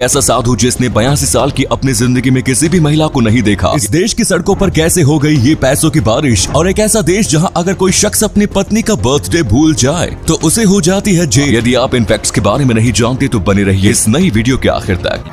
ऐसा साधु जिसने 82 साल की अपनी जिंदगी में किसी भी महिला को नहीं देखा। इस देश की सड़कों पर कैसे हो गई ये पैसों की बारिश। और एक ऐसा देश जहां अगर कोई शख्स अपनी पत्नी का बर्थडे भूल जाए तो उसे हो जाती है जेल। यदि आप इन फैक्ट्स के बारे में नहीं जानते तो बने रहिए इस नई वीडियो के आखिर तक।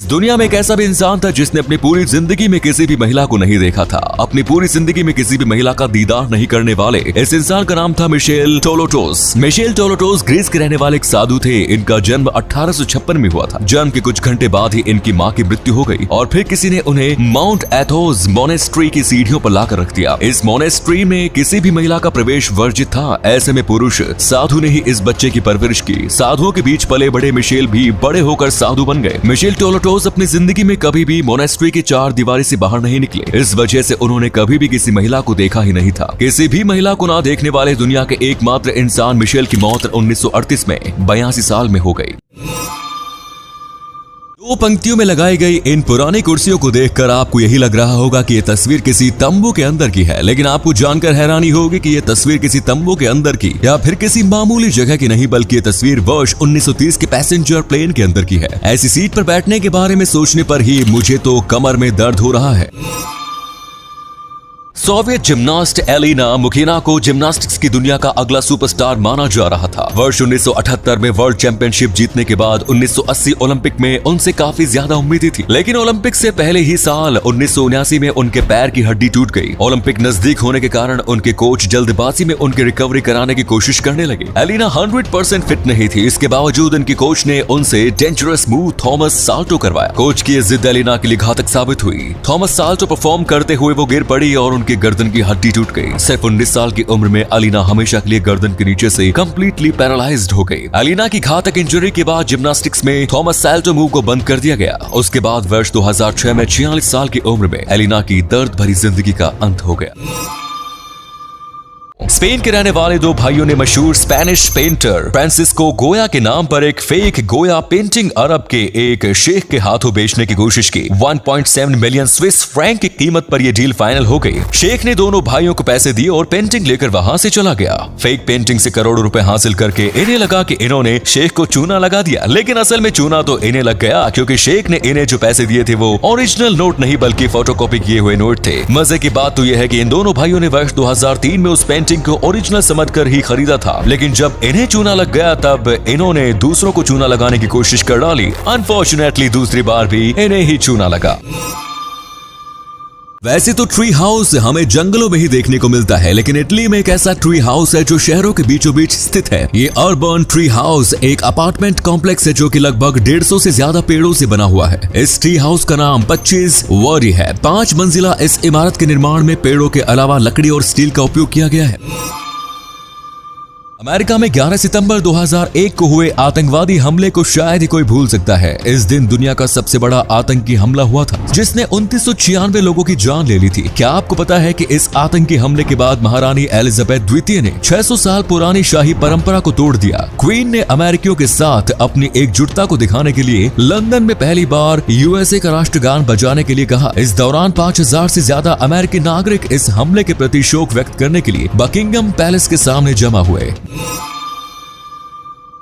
दुनिया में एक ऐसा भी इंसान था जिसने अपनी पूरी जिंदगी में किसी भी महिला को नहीं देखा था। अपनी पूरी जिंदगी में किसी भी महिला का दीदार नहीं करने वाले इस इंसान का नाम था मिशेल टोलोटोस। मिशेल टोलोटोस ग्रीस के रहने वाले एक साधु थे। इनका जन्म 1856 में हुआ था। जन्म के कुछ घंटे बाद ही इनकी मां की मृत्यु हो गई और फिर किसी ने उन्हें माउंट एथोस मोनेस्ट्री की सीढ़ियों पर लाकर रख दिया। इस मोनेस्ट्री में किसी भी महिला का प्रवेश वर्जित था। ऐसे में पुरुष साधु ने ही इस बच्चे की परवरिश की। साधुओं के बीच पले बड़े मिशेल भी बड़े होकर साधु बन गए। मिशेल टोलोटोस अपनी जिंदगी में कभी भी मोनेस्ट्री की चार दीवारी से बाहर नहीं निकले। इस वजह से उन्होंने कभी भी किसी महिला को देखा ही नहीं था। किसी भी महिला को ना देखने वाले दुनिया के एकमात्र इंसान मिशेल की मौत 1938 में 82 साल में हो गई। दो पंक्तियों में लगाई गई इन पुरानी कुर्सियों को देखकर आपको यही लग रहा होगा कि ये तस्वीर किसी तंबू के अंदर की है, लेकिन आपको जानकर हैरानी होगी कि ये तस्वीर किसी तंबू के अंदर की या फिर किसी मामूली जगह की नहीं, बल्कि ये तस्वीर वर्ष 1930 के पैसेंजर प्लेन के अंदर की है। ऐसी सीट पर बैठने के बारे में सोचने पर ही मुझे तो कमर में दर्द हो रहा है। सोवियत जिम्नास्ट एलिना मुखिना को जिम्नास्टिक्स की दुनिया का अगला सुपरस्टार माना जा रहा था। वर्ष 1978 में वर्ल्ड चैंपियनशिप जीतने के बाद 1980 ओलंपिक में उनसे काफी ज्यादा उम्मीदें थी, लेकिन ओलंपिक से पहले ही साल 1979 में उनके पैर की हड्डी टूट गई। ओलंपिक नजदीक होने के कारण उनके कोच जल्दबाजी में उनकी रिकवरी कराने की कोशिश करने लगे। एलिना 100% फिट नहीं थी। इसके बावजूद उनकी कोच ने उनसे डेंजरस मूव थॉमस साल्टो करवाया। कोच की जिद एलिना के लिए घातक साबित हुई। थॉमस साल्टो परफॉर्म करते हुए वो गिर पड़ी और उनकी गर्दन की हड्डी टूट गई। सिर्फ 19 साल की उम्र में एलिना हमेशा के लिए गर्दन के नीचे से कंप्लीटली पैरालाइज्ड हो गई। एलिना की घातक इंजरी के बाद जिम्नास्टिक्स में थॉमस साल्टो मूव को बंद कर दिया गया। उसके बाद वर्ष 2006 में 46 साल की उम्र में एलिना की दर्द भरी जिंदगी का अंत हो गया। स्पेन के रहने वाले दो भाइयों ने मशहूर स्पेनिश पेंटर फ्रांसिस्को गोया के नाम पर एक फेक गोया पेंटिंग अरब के एक शेख के हाथों बेचने की कोशिश की। 1.7 मिलियन स्विस फ्रैंक की कीमत पर यह डील फाइनल हो गई। शेख ने दोनों भाइयों को पैसे दिए और पेंटिंग लेकर वहां से चला गया। फेक पेंटिंग से करोड़ों रुपए हासिल करके इन्हें लगा कि इन्होंने शेख को चूना लगा दिया, लेकिन असल में चूना तो इन्हें लग गया, क्योंकि शेख ने इन्हें जो पैसे दिए थे वो ओरिजिनल नोट नहीं बल्कि फोटोकॉपी किए हुए नोट थे। मजे की बात तो यह है कि इन दोनों भाइयों ने वर्ष 2003 में उस पेंटिंग को ओरिजिनल समझकर ही खरीदा था, लेकिन जब इन्हें चूना लग गया तब इन्होंने दूसरों को चूना लगाने की कोशिश कर डाली। अनफॉर्चुनेटली दूसरी बार भी इन्हें ही चूना लगा। वैसे तो ट्री हाउस हमें जंगलों में ही देखने को मिलता है, लेकिन इटली में एक ऐसा ट्री हाउस है जो शहरों के बीचों बीच स्थित है। ये अर्बन ट्री हाउस एक अपार्टमेंट कॉम्प्लेक्स है जो कि लगभग 150 से ज्यादा पेड़ों से बना हुआ है। इस ट्री हाउस का नाम 25 वॉरी है। 5 मंजिला इस इमारत के निर्माण में पेड़ों के अलावा लकड़ी और स्टील का उपयोग किया गया है। अमेरिका में 11 सितंबर 2001 को हुए आतंकवादी हमले को शायद ही कोई भूल सकता है। इस दिन दुनिया का सबसे बड़ा आतंकी हमला हुआ था जिसने 2996 लोगों की जान ले ली थी। क्या आपको पता है कि इस आतंकी हमले के बाद महारानी एलिजाबेथ द्वितीय ने 600 साल पुरानी शाही परंपरा को तोड़ दिया। क्वीन ने अमेरिकियों के साथ अपनी एकजुटता को दिखाने के लिए लंदन में पहली बार यूएसए का राष्ट्रगान बजाने के लिए कहा। इस दौरान 5000 से ज्यादा अमेरिकी नागरिक इस हमले के प्रति शोक व्यक्त करने के लिए बकिंगम पैलेस के सामने जमा हुए।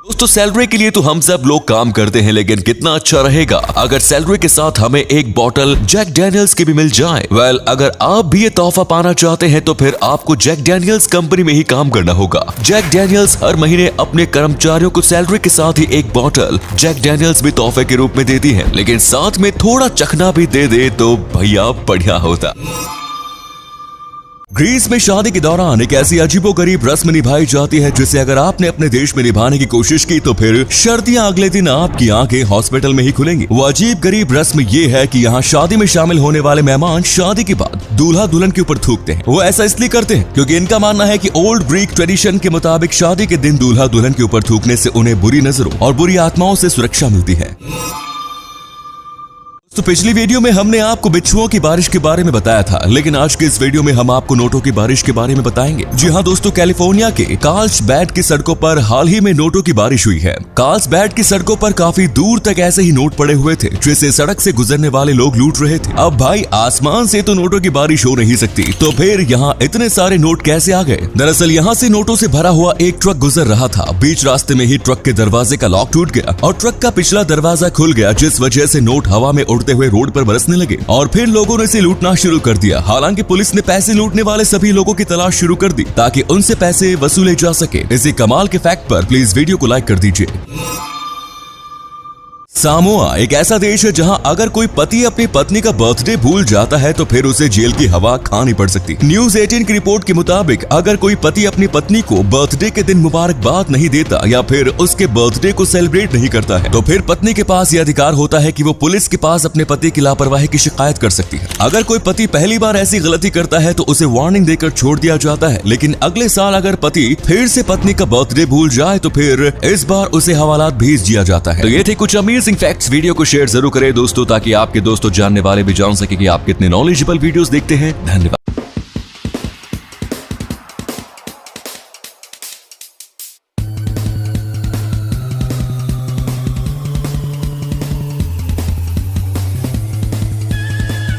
दोस्तों, सैलरी के लिए तो हम सब लोग काम करते हैं, लेकिन कितना अच्छा रहेगा अगर सैलरी के साथ हमें एक बॉटल जैक डैनियल्स की भी मिल जाए। वेल, अगर आप भी ये तोहफा पाना चाहते हैं तो फिर आपको जैक डैनियल्स कंपनी में ही काम करना होगा। जैक डैनियल्स हर महीने अपने कर्मचारियों को सैलरी के साथ ही एक बॉटल जैक डैनियल्स भी तोहफे के रूप में देती है, लेकिन साथ में थोड़ा चखना भी दे दे तो भैया बढ़िया होता। ग्रीस में शादी के दौरान एक ऐसी अजीबोगरीब रस्म निभाई जाती है जिसे अगर आपने अपने देश में निभाने की कोशिश की तो फिर शर्तियां अगले दिन आपकी आंखें हॉस्पिटल में ही खुलेंगी। वो अजीब गरीब रस्म ये है कि यहाँ शादी में शामिल होने वाले मेहमान शादी के बाद दूल्हा दुल्हन के ऊपर थूकते हैं। वो ऐसा इसलिए करते हैं क्योंकि इनका मानना है कि ओल्ड ग्रीक ट्रेडिशन के मुताबिक शादी के दिन दूल्हा दुल्हन के ऊपर थूकने से उन्हें बुरी नजरों और बुरी आत्माओं से सुरक्षा मिलती है। दोस्तों पिछली वीडियो में हमने आपको बिच्छुओं की बारिश के बारे में बताया था, लेकिन आज के इस वीडियो में हम आपको नोटों की बारिश के बारे में बताएंगे। जी हाँ दोस्तों, कैलिफोर्निया के कार्ल्सबैड की सड़कों पर हाल ही में नोटों की बारिश हुई है। कार्ल्सबैड की सड़कों पर काफी दूर तक ऐसे ही नोट पड़े हुए थे जिसे सड़क से गुजरने वाले लोग लूट रहे थे। अब भाई आसमान से तो नोटों की बारिश हो नहीं सकती, तो फिर यहाँ इतने सारे नोट कैसे आ गए? दरअसल यहाँ से नोटों से भरा हुआ एक ट्रक गुजर रहा था। बीच रास्ते में ही ट्रक के दरवाजे का लॉक टूट गया और ट्रक का पिछला दरवाजा खुल गया, जिस वजह से नोट हवा में उड़ते हुए रोड पर बरसने लगे और फिर लोगों ने इसे लूटना शुरू कर दिया। हालांकि पुलिस ने पैसे लूटने वाले सभी लोगों की तलाश शुरू कर दी ताकि उनसे पैसे वसूले जा सके। इसी कमाल के फैक्ट पर प्लीज वीडियो को लाइक कर दीजिए। सामोआ एक ऐसा देश है जहां अगर कोई पति अपनी पत्नी का बर्थडे भूल जाता है तो फिर उसे जेल की हवा खानी पड़ सकती। न्यूज़ 18 की रिपोर्ट के मुताबिक अगर कोई पति अपनी पत्नी को बर्थडे के दिन मुबारकबाद नहीं देता या फिर उसके बर्थडे को सेलिब्रेट नहीं करता है तो फिर पत्नी के पास यह अधिकार होता है कि वो पुलिस के पास अपने पति की लापरवाही की शिकायत कर सकती है। अगर कोई पति पहली बार ऐसी गलती करता है तो उसे वार्निंग देकर छोड़ दिया जाता है, लेकिन अगले साल अगर पति फिर से पत्नी का बर्थडे भूल जाए तो फिर इस बार उसे हवालात भेज दिया जाता है। तो ये थे कुछ अमेजिंग फैक्ट्स। वीडियो को शेयर जरूर करें दोस्तों ताकि आपके दोस्तों जानने वाले भी जान सके कि आप कितने नॉलेजेबल वीडियोस देखते हैं। धन्यवाद।